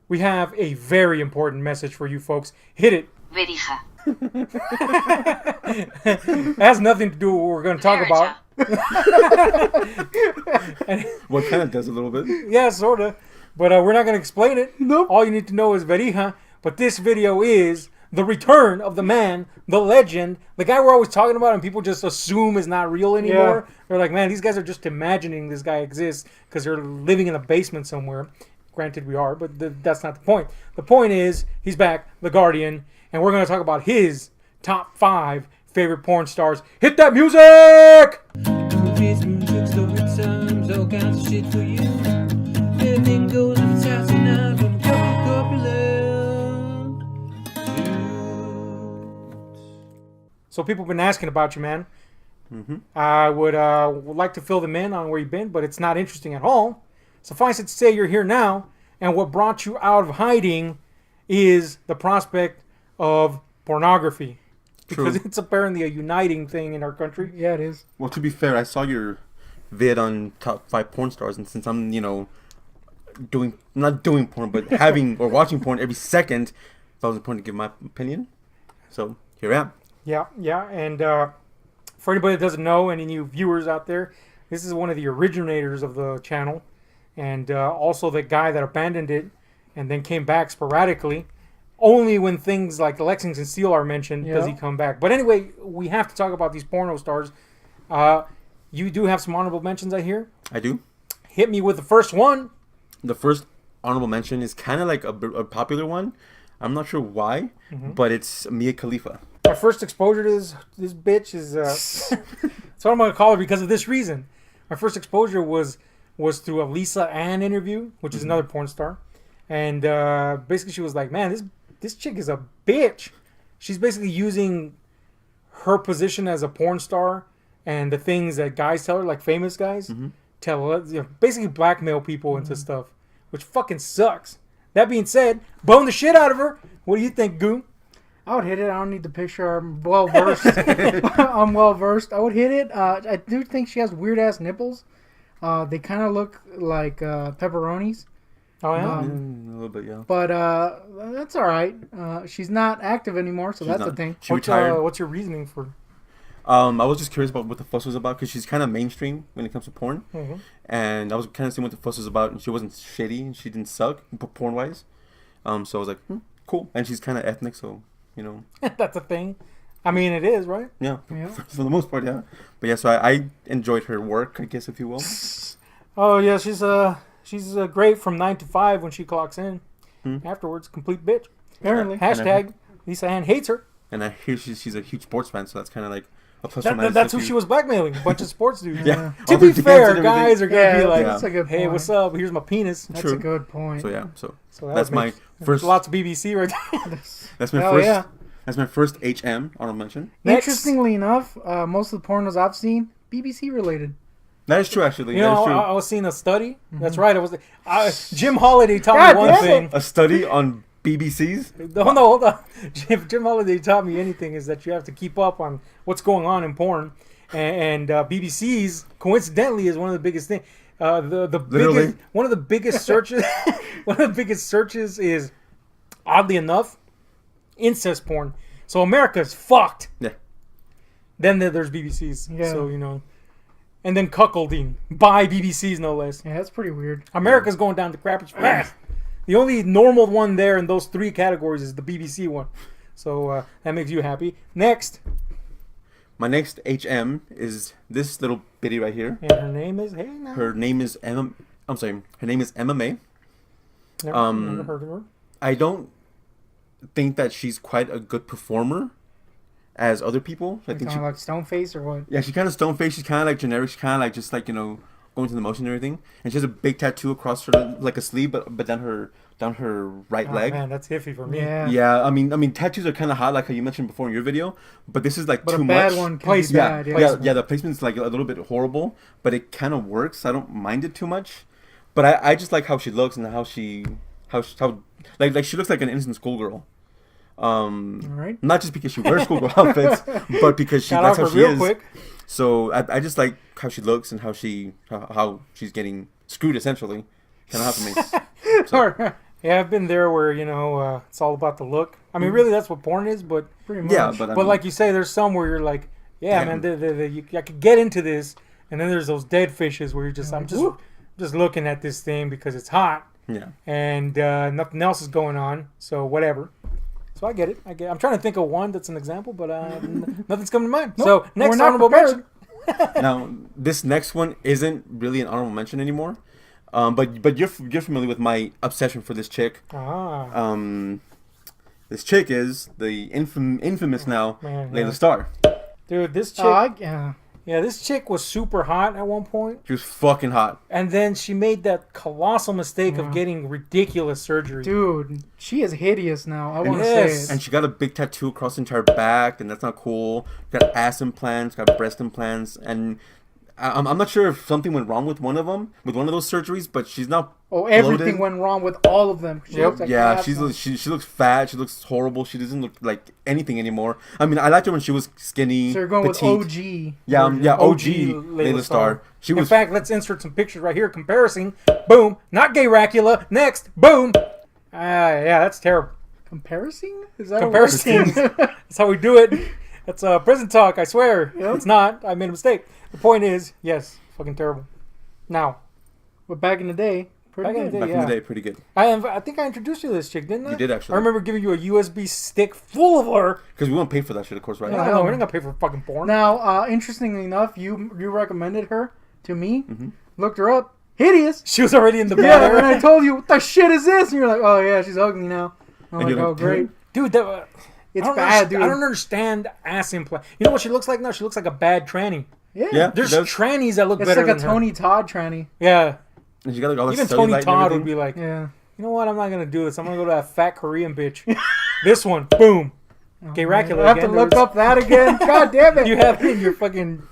we have a very important message for you folks. Hit it. Verija. It has nothing to do with what we're going to talk about. What kind of does a little bit? Yeah, sort of. But we're not going to explain it. Nope. All you need to know is Verija. But this video is the return of the man, the legend, the guy we're always talking about and people just assume is not real anymore. Yeah. They're like, man, these guys are just imagining this guy exists because they're living in a basement somewhere. Granted, we are, but that's not the point. The point is, he's back, the Guardian, and we're going to talk about his top 5 favorite porn stars. Hit that music! Movies, music, story times, all kinds of shit for you. Everything goes in its house and out from So people have been asking about you, man. Mm-hmm. I would like to fill them in on where you've been, but it's not interesting at all. Suffice it to say you're here now, and what brought you out of hiding is the prospect of pornography. Because it's apparently a uniting thing in our country. Yeah, it is. Well, to be fair, I saw your vid on top 5 porn stars, and since I'm, not doing porn, but having or watching porn every second, I thought it was important to give my opinion. So here I am. Yeah, and for anybody that doesn't know, any new viewers out there, this is one of the originators of the channel, and also the guy that abandoned it and then came back sporadically. Only when things like Lexington Steel are mentioned does he come back. But anyway, we have to talk about these porno stars. You do have some honorable mentions, I hear. I do. Hit me with the first one. The first honorable mention is kind of like a popular one. I'm not sure why, but it's Mia Khalifa. My first exposure to this bitch is that's what I'm gonna call her because of this reason. My first exposure was through a Lisa Ann interview, which is another porn star, and basically she was like, "Man, this chick is a bitch." She's basically using her position as a porn star and the things that guys tell her, like famous guys, basically blackmail people into stuff, which fucking sucks. That being said, bone the shit out of her. What do you think, Goon? I would hit it. I don't need the picture. I'm well versed. I'm well versed. I would hit it. I do think she has weird ass nipples. They kind of look like pepperonis. Oh yeah, a little bit, yeah. But that's all right. She's not active anymore, so that's the thing. She retired. What's your reasoning for? I was just curious about what the fuss was about because she's kind of mainstream when it comes to porn, and I was kind of seeing what the fuss was about. And she wasn't shitty, and she didn't suck porn wise. So I was like, cool. And she's kind of ethnic, so. That's a thing. I mean, it is, right? Yeah. For the most part, yeah. But yeah, so I enjoyed her work, I guess, if you will. Oh yeah, she's great from 9 to 5 when she clocks in. Afterwards, complete bitch. Apparently. Hashtag Lisa Ann hates her. And I hear she's a huge sports fan, so that's kind of like a plus. That's who she was blackmailing. A bunch of sports dudes. Yeah. To be fair, guys are gonna be like, that's a good point. "Hey, what's up? Here's my penis." That's a good point. So yeah, so that's my first. Lots of BBC right there. That's my first. Yeah. That's my first HM honorable mention. Interestingly enough, most of the pornos I've seen BBC related. That is true, actually. I was seeing a study. That's right. Jim Holiday taught me one thing. A study on BBCs? No, hold on. Jim Holiday taught me anything is that you have to keep up on what's going on in porn, and BBCs coincidentally is one of the biggest things. One of the biggest searches. One of the biggest searches is, oddly enough, incest porn. So America's fucked. Yeah. Then there's BBCs. Yeah. So and then cuckolding by BBCs no less. Yeah, that's pretty weird. America's going down the crappage fast. The only normal one there in those 3 categories is the BBC one. So that makes you happy. Next. My next HM is this little bitty right here. And her name is Her name is Her name is MMA. Never heard of her. I don't think that she's quite a good performer as other people. I think she like stone face or what? Yeah, she's kind of stone face. She's kind of like generic. She's kind of like just like going through the motion and everything. And she has a big tattoo across her like a sleeve, but down her right leg. Man, that's iffy for me. Yeah. I mean, tattoos are kind of hot, like how you mentioned before in your video. But this is like too much. But a bad one can be bad. Yeah. The placement's like a little bit horrible, but it kind of works. I don't mind it too much. But I just like how she looks and how she looks like an innocent schoolgirl. Right. Not just because she wears schoolgirl outfits, but because that's how she is. Quick. So I just like how she looks and how she's getting screwed essentially. Kind of hot for me. So. Yeah, I've been there where, it's all about the look. I mean, really, that's what porn is, but Pretty much. Yeah, but I but mean, like you say, there's some where you're like, yeah, Damn. man, I could get into this, and then there's those dead fishes where I'm Woo. just looking at this thing because it's hot, yeah. and nothing else is going on, so whatever. So I get it. I'm trying to think of one that's an example, but nothing's coming to mind. Nope, So next we're not honorable prepared. mention. Now, this next one isn't really an honorable mention anymore. But you're familiar with my obsession for this chick. Ah, This chick is the infamous now man, Layla yeah. Starr. dude, this chick, Yeah. this chick was super hot at one point, She was fucking hot. and then she made that colossal mistake Yeah. of getting ridiculous surgery. Dude, she is hideous now. I want to Yes. say And it. she got a big tattoo across the entire back, and that's not cool. Got ass implants, got breast implants, and I'm not sure if something went wrong with one of those surgeries, but she's not. Oh, everything bloated. went wrong with all of them. She Yep. looks like Yeah, crap now. she looks fat. She looks horrible. She doesn't look like anything anymore. I mean, I liked her when she was skinny. So you're going petite. with OG. Yeah, OG Layla Layla Starr. She In was. fact, let's insert some pictures right here. Comparison. Boom. Not gay Racula. Next. Boom. Yeah, that's terrible. Comparison? Is that Comparison. That's how we do it. That's prison talk. I swear. Yep. It's not. I made a mistake. The point is, yes, fucking terrible. Now, But back in the day, pretty Back in the good. day, Back in the day, pretty good. I think I introduced you to this chick, didn't I? You did, actually. I remember giving you a USB stick full of her. Because we won't pay for that shit, of course, right? I know, we're not gonna pay for fucking porn. Now, interestingly enough, you recommended her to me. Mm-hmm. Looked her up. Hideous. She was already in the bed. Yeah, and I told you, what the shit is this? And you're like, oh yeah, she's ugly now. I'm And like, you're oh like, great. Dude, that, It's I don't bad, underst- dude. I don't understand ass implant. You know what she looks like now? She looks like a bad tranny. Yeah. There's She does. trannies that look It's better like a than her. Tony Todd tranny. Yeah. And she got like all the Even cellulite Tony and Todd would everything. be like, Yeah. you know what? I'm not gonna do this. I'm gonna go to that fat Korean bitch. This one, boom. Gay Racula I have to again. look There's- up that again. God damn it. You have it in your fucking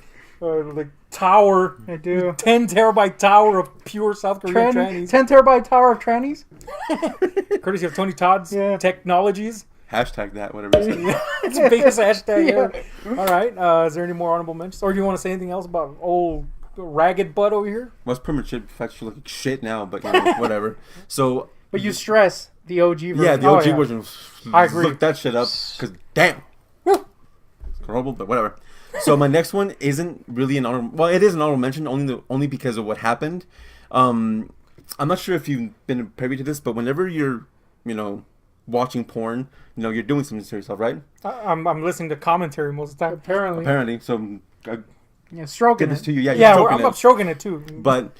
like tower, I do. 10 terabyte tower of pure South Korean trannies. 10 terabyte tower of trannies. Courtesy of Tony Todd's Yeah. Technologies. Hashtag that, whatever you said. It's the biggest hashtag Yeah. ever. All right. Is there any more honorable mentions? Or do you want to say anything else about old ragged butt over here? Well, it's pretty much it. In fact, she look like shit now, but whatever. So, But you stress the OG version. yeah, the Oh, OG yeah. version. I agree. Look that shit up, because damn. Woo. It's horrible, but whatever. So my next one isn't really an honorable. Well, it is an honorable mention only because of what happened. I'm not sure if you've been privy to this, but whenever you're, watching porn, you're doing something to yourself, right? I'm listening to commentary most of the time. Apparently. Apparently. So I Yeah, stroking get this it. to you. Yeah, Yeah, you're stroking I'm it. stroking it too. But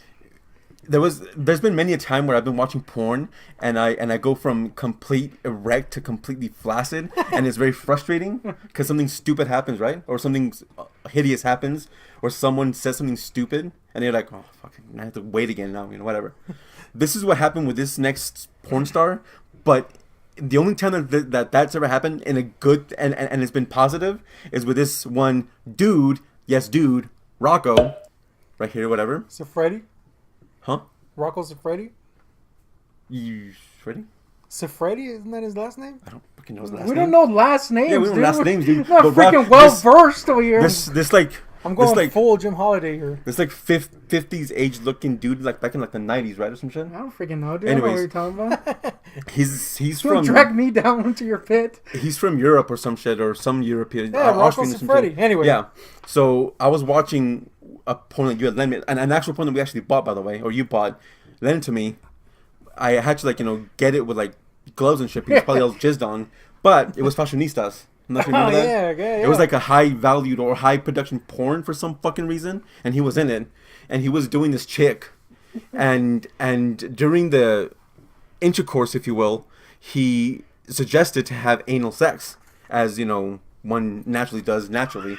there's been many a time where I've been watching porn and I go from complete erect to completely flaccid, and it's very frustrating because something stupid happens, right? Or something hideous happens, or someone says something stupid, and you're like, oh fucking, I have to wait again now, whatever. This is what happened with this next porn star, but the only time that's ever happened in a good and it's been positive is with this one dude, Rocco, right here, whatever. Sifredi? Huh? Rocco Sifredi? You ready? Sifredi? Isn't that his last name? I don't fucking know his last We name. don't know last names. Yeah, we don't know dude. last names, dude. We're not But Rock- freaking well versed over here. This like I'm going this like full Jim Holiday here. this like 50s age looking dude, like back in like the 90s, right, or some shit. I don't freaking know, dude. I don't know what you're talking about. He's Don't from drag me down into your pit. he's from Europe or some shit, or some European. Yeah, Rocco Austrian or some shit. Siffredi. Anyway. Yeah. So I was watching a porn that you had lent me, an actual porn that we actually bought, by the way, or you bought, lent it to me. I had to get it with like gloves and shit because probably all jizzed on, but it was fashionistas. I'm not sure you remember that. Yeah. It was like a high valued or high production porn for some fucking reason, and he was in it, and he was doing this chick, and during the intercourse, if you will, he suggested to have anal sex, as one naturally does naturally.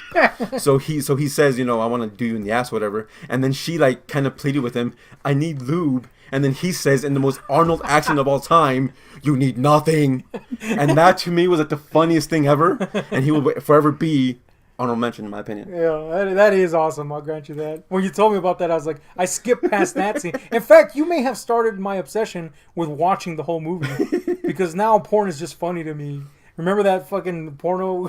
so he says, I want to do you in the ass, whatever, and then she like kind of pleaded with him, I need lube. And then he says in the most Arnold accent of all time, you need nothing. And that to me was like the funniest thing ever. And he will forever be honorable mention in my opinion. Yeah, that is awesome. I'll grant you that. When you told me about that, I was like, I skipped past that scene. In fact, you may have started my obsession with watching the whole movie because now porn is just funny to me. Remember that fucking porno,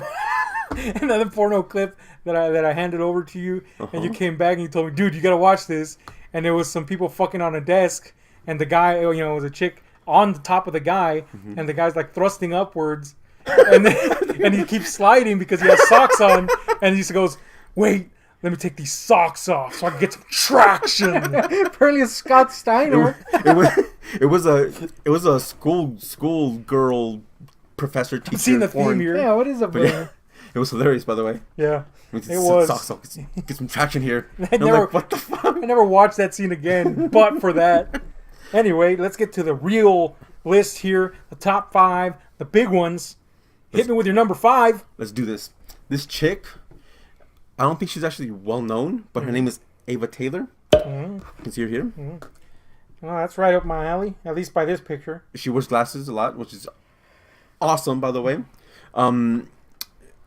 another porno clip that I handed over to you, and you came back and you told me, dude, you gotta watch this. And there was some people fucking on a desk, and the guy, it was a chick on the top of the guy, and the guy's like thrusting upwards, and and he keeps sliding because he has socks on, and he just goes, "Wait, let me take these socks off so I can get some traction." Apparently, it's Scott Steiner. It was a school girl professor teacher. I've seen the porn. theme here. Yeah, what is up But with yeah, it was hilarious, by the way. Yeah, It was. Socks off, get some traction here. I And I'm never- like, what the fuck? I never watched that scene again, but for that. Anyway, let's get to the real list here. The top 5, the big ones. Hit me with your number 5. Let's do this. This chick, I don't think she's actually well known, but her name is Ava Taylor. You can see her here. Oh, that's right up my alley, at least by this picture. She wears glasses a lot, which is awesome, by the way.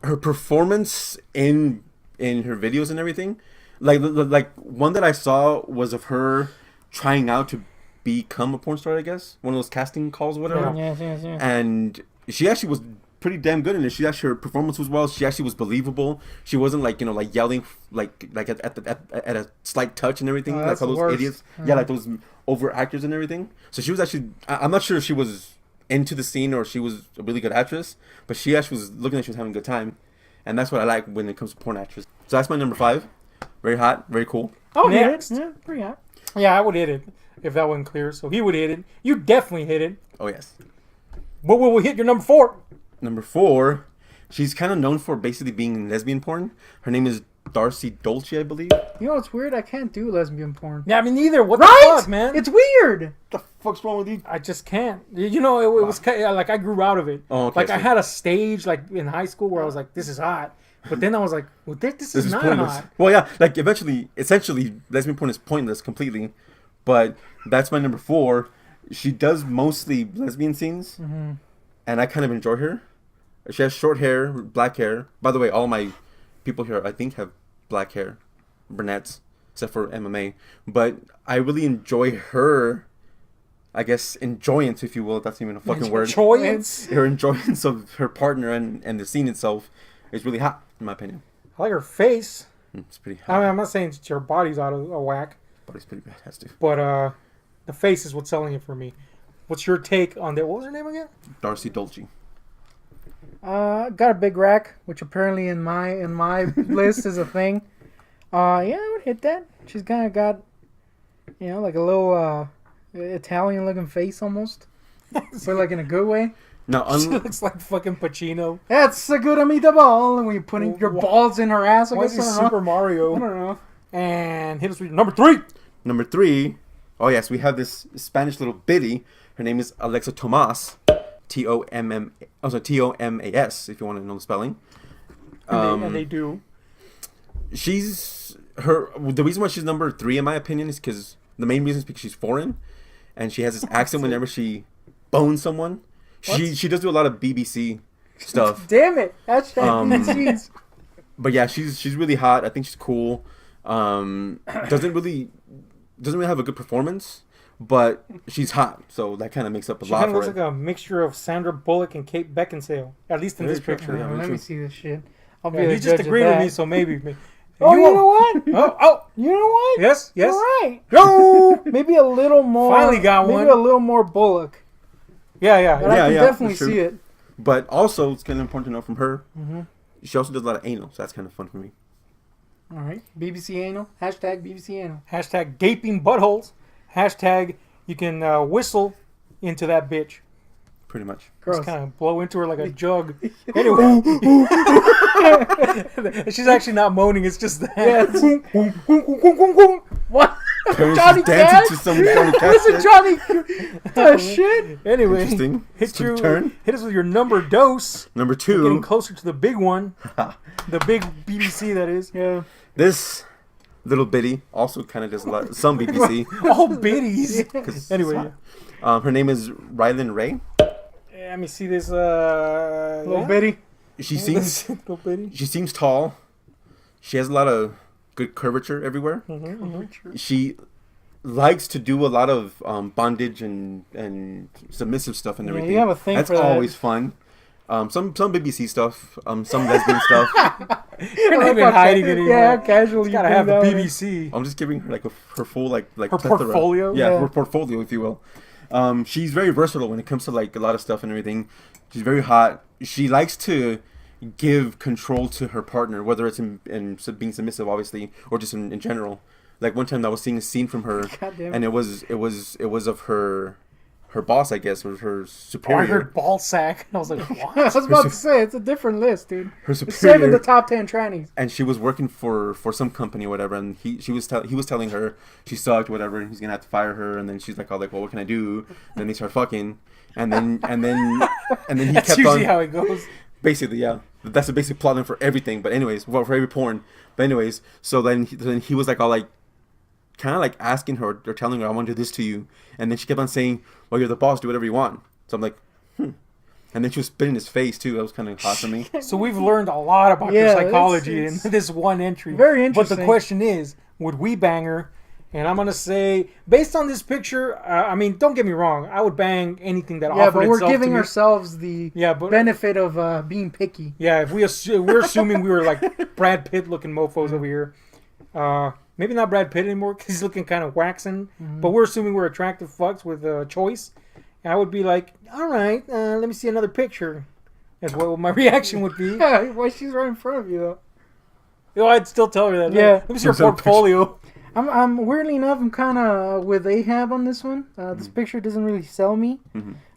Her performance in her videos and everything, like one that I saw was of her trying out to become a porn star, I guess. One of those casting calls or whatever. Yes. And she actually was pretty damn good in it. Her performance was well. She actually was believable. She wasn't like yelling like at a slight touch and everything, like that's all the those worst. idiots. Yeah, like those over actors and everything. So she was actually, I'm not sure if she was into the scene or she was a really good actress, but she actually was looking like she was having a good time, and that's what I like when it comes to porn actress. So that's my number 5. Very hot, very cool. Oh, hit it. Next. Yeah, pretty hot. Yeah, I would hit it if that wasn't clear. So he would hit it. You definitely hit it. Oh yes. What will we hit your number 4? Number 4, she's kind of known for basically being in lesbian porn. Her name is Darcy Dolce, I believe. You know what's weird? I can't do lesbian porn. Yeah, I mean neither. What Right? the fuck, man? It's weird. What the fuck's wrong with you? I just can't. You know, it was kind of, like I grew out of it. Oh, okay, like I so- had a stage like in high school where I was like, "This is hot," but then I was like, "Well, this is not pointless. hot." Well, yeah, like essentially, lesbian porn is pointless completely. But that's my number 4. She does mostly lesbian scenes, and I kind of enjoy her. She has short hair, black hair. By the way, all my people here, I think, have black hair, brunettes, except for MMA. But I really enjoy her, I guess, enjoyance, if you will, if that's even a fucking word. Enjoyance. Her enjoyance of her partner and the scene itself is really hot, in my opinion. I like her face. It's pretty I hot. mean, I'm not saying her body's out of whack, But it's pretty badass, too. but the face is what's selling it for me. What's your take on that? What was her name again? Darcy Dolce. Got a big rack, which apparently in my list is a thing. Yeah, I would hit that. She's kind of got, like a little Italian looking face almost, but like in a good way. Now, She looks like fucking Pacino. That's a good meatball, and when you're putting your balls in her ass, I Why guess. is he I don't know. Super Mario? I don't know. And hit us with number 3. number 3, oh yes, we have this Spanish little biddy. Her name is Alexa Tomas. Tomas, if you want to know the spelling. And they do. The reason why she's number 3 in my opinion is because the main reason is because she's foreign, and she has this accent whenever she bones someone. She does do a lot of BBC stuff. Damn it! Hashtag PCs. But yeah, she's really hot. I think she's cool. Doesn't really have a good performance, but she's hot, so that kind of makes up a She lot kind for of it. looks like a mixture of Sandra Bullock and Kate Beckinsale, at least in Very this true. picture. Yeah, very Let true. me see this shit. I'll be Yeah, the you just judge of agreed with that. me, so maybe. Oh, you know what? Oh, You know what? yes. You're right. Go. Maybe a little more. Finally got maybe one. a little more Bullock. Yeah. But I can yeah, definitely for sure. see it. But also, it's kind of important to know from her. Mm-hmm. She also does a lot of anal, so that's kind of fun for me. All right. BBC anal. Hashtag BBC anal. Hashtag gaping buttholes. Hashtag you can whistle into that bitch. Pretty much. Gross. Just kind of blow into her like a jug. Anyway. She's actually not moaning, it's just that. Yeah. What? Apparently Johnny she's dancing Cash? to some Johnny Cash. What's a Johnny? Shit. Anyway, Interesting. hit Took a turn. us with your number dose. Number Getting 2, closer to the big one. The big BBC, that is. Yeah. this little bitty also kind of does a lot. Some BBC. All biddies. 'Cause Anyway, it's hot. Her name is Rylan Ray. let me see this. Little bitty. She seems Little bitty. she seems tall. She has a lot of good curvature everywhere. She likes to do a lot of bondage and submissive stuff and Yeah, everything. you have a thing That's for that. always fun. Some BBC stuff, some lesbian stuff. You're not even hiding it anymore. Yeah, casually. You gotta bring have the that in. BBC. I'm just giving her like her full like Her plethora. portfolio? Yeah, Yeah. her portfolio, if you will. She's very versatile when it comes to like a lot of stuff and everything. She's very hot. She likes to give control to her partner, whether it's in being submissive, obviously, or just in general. Like one time I was seeing a scene from her, and it was of her boss, I guess, or her Oh, superior. I heard ball sack. I was like, what? I was about to say it's a different list, dude. Her It's saving the superior, top 10 trannies. and she was working for some company or whatever, and he was telling her she sucked, whatever, and he's gonna have to fire her, and then she's like, well, what can I do? Then they start fucking, and then he That's kept usually on. how it goes. Basically, yeah. That's the basic plotline for everything. But anyways, well, for every porn. But anyways, so then he was like all like, kind of like asking her or telling her, I want to do this to you. And then she kept on saying, well, you're the boss, do whatever you want. So I'm like, And then she was spitting his face too. That was kind of hot for me. So we've learned a lot about your Yeah, psychology it's in this one entry. very But the interesting. question is, would we bang her? And I'm gonna say, based on this picture, I mean, don't get me wrong, I would bang anything that Yeah, offered but we're itself giving to me. ourselves the Yeah, but benefit of being picky. yeah, if we're assuming we were like Brad Pitt looking mofo's over here. Maybe not Brad Pitt anymore because he's looking kind of waxen. But we're assuming we're attractive fucks with choice. And I would be like, all right, let me see another picture. That's what my reaction would be. Yeah, why she's right in front of you though. You know, I'd still tell her that. Yeah. Let me see your Instead of portfolio. I'm weirdly enough, I'm kind of with Ahab on this one. This picture doesn't really sell me,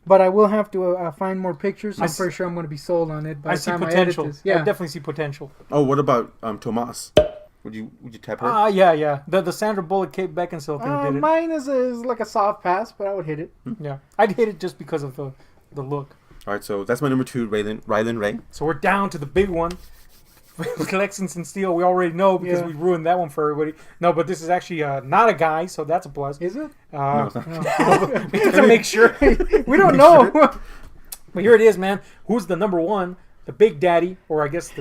but I will have to find more pictures. I'm pretty sure I'm going to be sold on it by I the see time potential. I edit this. I Yeah, definitely see potential. Oh, what about Tomas? Would you tap her? Yeah. The Sandra Bullock, Kate Beckinsale thing did it. mine is like a soft pass, but I would hit it. Yeah, I'd hit it just because of the look. All right, so that's my number 2, Rylan Ray. So we're down to the big one. Lexington Steele, we already know because Yeah. we ruined that one for everybody. No, but this is actually not a guy, so that's a plus. Is it? No, it's not. We have to make sure. We don't know. But here it is, man. Who's the number one? The Big Daddy, or I guess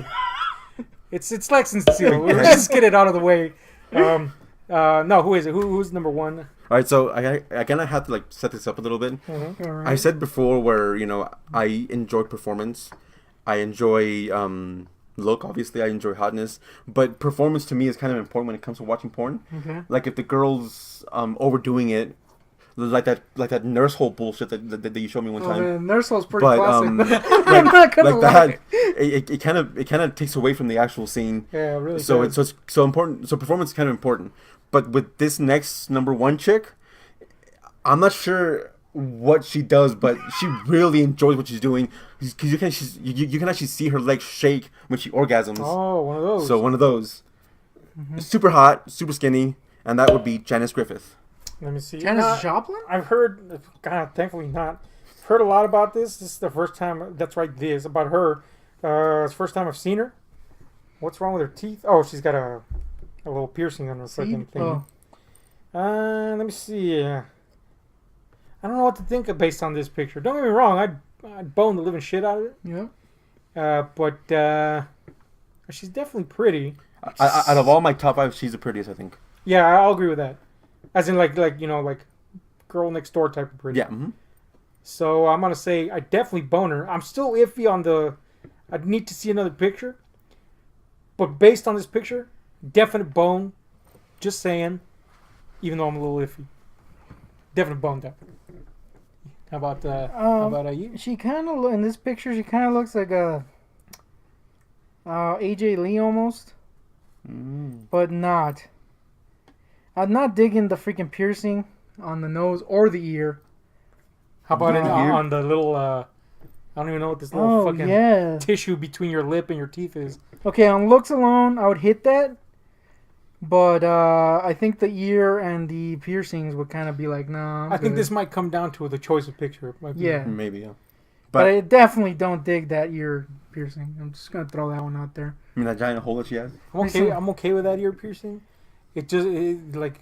it's Lexington Steele. We'll just get it out of the way. No, who is it? Who's number one? All right, so I kind of have to like set this up a little bit. All right. I said before where I enjoy performance, I enjoy look. Obviously, I enjoy hotness, but performance to me is kind of important when it comes to watching porn. Okay. Like if the girl's overdoing it, like that nurse hole bullshit that you showed me one Oh time. man, Nurse Hole's pretty But classic. like, I'm not gonna like lie. that, it kind of takes away from the actual scene. Yeah, really. So does. it's so important. So performance is kind of important. But with this next number 1 chick, I'm not sure what she does, but she really enjoys what she's doing because you can actually see her legs shake when she orgasms. Oh, one of those. So one of those, super hot, super skinny, and that would be Janice Griffith. Let me see. Janis Joplin? I've heard, God, thankfully not. Heard a lot about this. This is the first time. That's right. This about her. It's the first time I've seen her. What's wrong with her teeth? Oh, she's got a little piercing on her freaking thing. Oh. Let me see. I don't know what to think of based on this picture. Don't get me wrong. I'd bone the living shit out of it. Yeah. But she's definitely pretty. Out of all my top 5, she's the prettiest, I think. Yeah, I'll agree with that. As in, like girl next door type of pretty. Yeah. Mm-hmm. So I'm gonna say I definitely bone her. I'm still iffy on the. I'd need to see another picture. But based on this picture, definite bone. Just saying. Even though I'm a little iffy. Definite bone, definitely. How about you? She kind of in this picture. She kind of looks like a AJ Lee almost, but not. I'm not digging the freaking piercing on the nose or the ear. How about it Ear? on the little? I don't even know what this little Oh fucking yeah. tissue between your lip and your teeth is. Okay, on looks alone, I would hit that. But I think the ear and the piercings would kind of be like, nah. I think this might come down to the choice of picture. It might be- Yeah. Maybe, yeah. But I definitely don't dig that ear piercing. I'm just gonna throw that one out there. I mean, that giant hole that she has. I'm okay with that ear piercing. It just like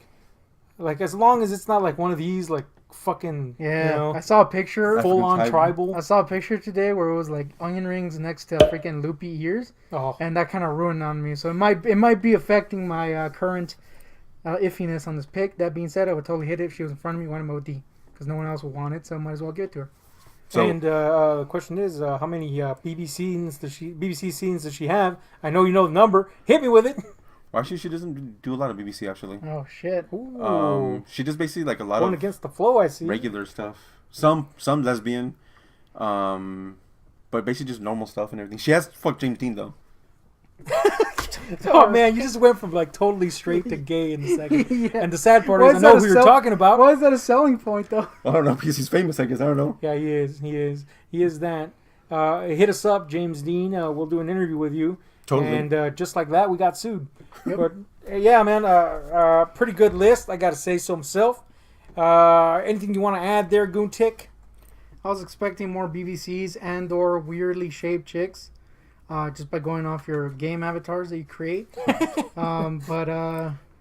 as long as it's not like one of these like fucking Yeah, I saw a picture. full on African tribal. I saw a picture today where it was like onion rings next to freaking loopy ears, Oh, and that kind of ruined on me. So it might be affecting my current iffiness on this pick. That being said, I would totally hit it if she was in front of me, want OD, because no one else would want it, so I might as well give it to her. So and the question is, how many BBC scenes does she have? I know you know the number. Hit me with it. Well, actually, she doesn't do a lot of BBC, actually. Oh shit. Ooh. She does basically like a lot Going of against the flow, I see. regular stuff. Some lesbian. But basically just normal stuff and everything. She has fucked James Dean, though. Oh man, you just went from like totally straight to gay in a second. Yeah. And the sad part Why is, I is know that who a you're talking about. Why is that a selling point though? I don't know, because he's famous, I guess. I don't know. Yeah, he is. He is that. Hit us up, James Dean. We'll do an interview with you. Totally. And just like that, we got sued. But yeah, man, pretty good list. I got to say so myself. Anything you want to add there, Goontick? I was expecting more BVCs and or weirdly shaped chicks, just by going off your game avatars that you create. But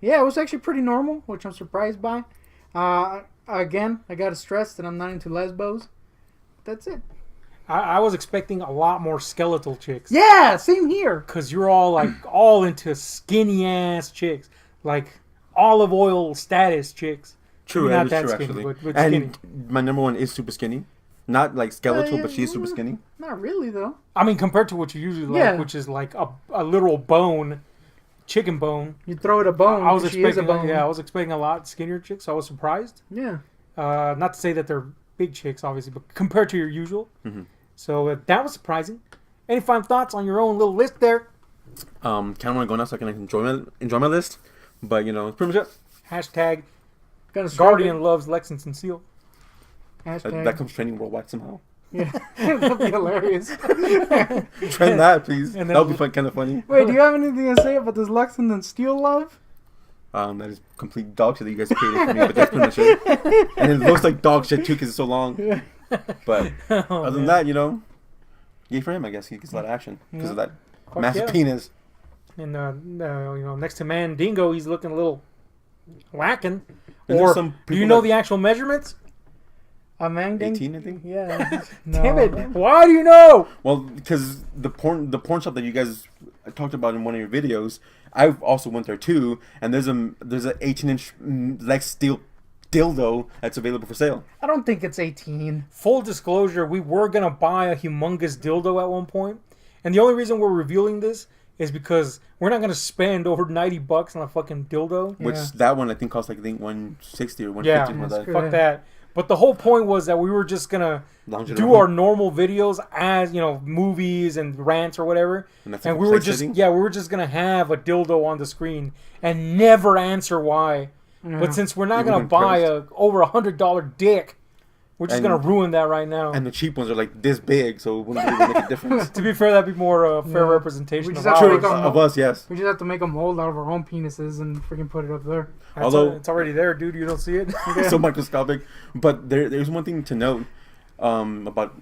yeah, it was actually pretty normal, which I'm surprised by. Again, I gotta stress that I'm not into lesbos. That's it. I was expecting a lot more skeletal chicks. Yeah, same here. Because you're all like all into skinny ass chicks, like olive oil status chicks. True, Maybe that not is that true, skinny, actually. but And skinny. my number one is super skinny. Not like skeletal, but she is super skinny. Not really though. I mean, compared to what you usually like, Yeah. which is like a literal bone, chicken bone. You throw it a bone. I was she is a expecting, bone. yeah, I was expecting a lot skinnier chicks. So I was surprised. Yeah. Not to say that they're big chicks, obviously, but compared to your usual. Mm-hmm. So that was surprising. Any final thoughts on your own little list there? Kind of want to go now so I can enjoy my list. But, you know, it's pretty much it. Hashtag Gotta stroke Guardian loves Lexington Seal. it. Hashtag. That comes trending worldwide somehow. Yeah. That'd be hilarious. Trend that, please. And That then- would be kind of funny. Wait, do you have anything to say about this Lexington Steel love? That is complete dog shit that you guys created for me, but that's pretty much it. And it looks like dog shit too because it's so long. Yeah. But Oh, other than man. that, you know, yay for him, I guess. He gets a lot of action because of that Fuck massive yeah. penis. And you know, next to Mandingo, he's looking a little lacking. And there's Or some do you people know that- the actual measurements? A Mangding? 18, I think. Yeah. Damn No. it! Why do you know? Well, because the porn shop that you guys talked about in one of your videos, I also went there too, and there's an 18-inch Lex steel dildo that's available for sale. I don't think it's 18. Full disclosure: we were gonna buy a humongous dildo at one point, and the only reason we're revealing this is because we're not gonna spend over $90 on a fucking dildo. Which Yeah. that one I think costs like I think 160 or 150. Yeah, something like that. screw Fuck that. But the whole point was that we were just gonna Lounge it do around. our normal videos as, you know, movies and rants or whatever. And that's And like we a were place just setting? we were just gonna have a dildo on the screen and never answer why. Yeah. But since we're not You gonna wouldn't buy trust. a over $100 dick, we're just And- gonna ruin that right now. And the cheap ones are like this big, so it wouldn't really make a difference. To be fair, that'd be more fair Yeah. representation We of just have to ours. make our- Of us, yes. We just have to make a mold out of our own penises and freaking put it up there. Although- It's already there, dude. You don't see it. So microscopic. But there's one thing to note about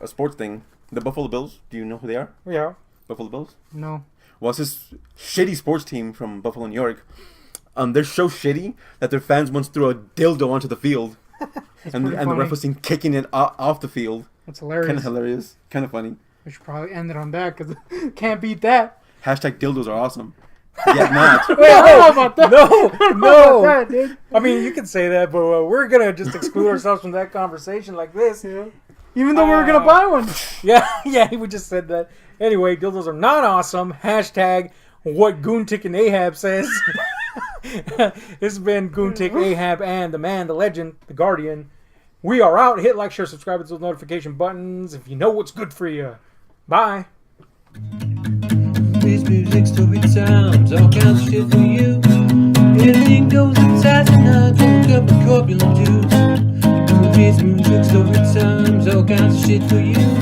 a sports thing. The Buffalo Bills. Do you know who they are? Yeah. Buffalo Bills. No. Well, it's this shitty sports team from Buffalo, New York. They're so shitty that their fans once threw a dildo onto the field, and pretty the funny. ref was seen kicking it off the field. That's Kind hilarious. of hilarious. Kind of funny. We should probably end it on that because can't beat that. Hashtag dildos are awesome. Yet not. Wait, I don't know about that. No, I don't know no. about that, dude. I mean, you can say that, but we're gonna just exclude ourselves from that conversation like this. Yeah. Even though we were gonna buy one. Yeah, yeah, we just said that. Anyway, dildos are not awesome. Hashtag what Goontick and Ahab says. This has been Goontick, Ahab, and the man, the legend, the Guardian. We are out. Hit like, share, subscribe to those notification buttons if you know what's good for you. Bye. This music, story times, all kinds of shit for you. Anything goes inside and out, don't cup of corpulent juice. This music, story times, all kinds of shit for you.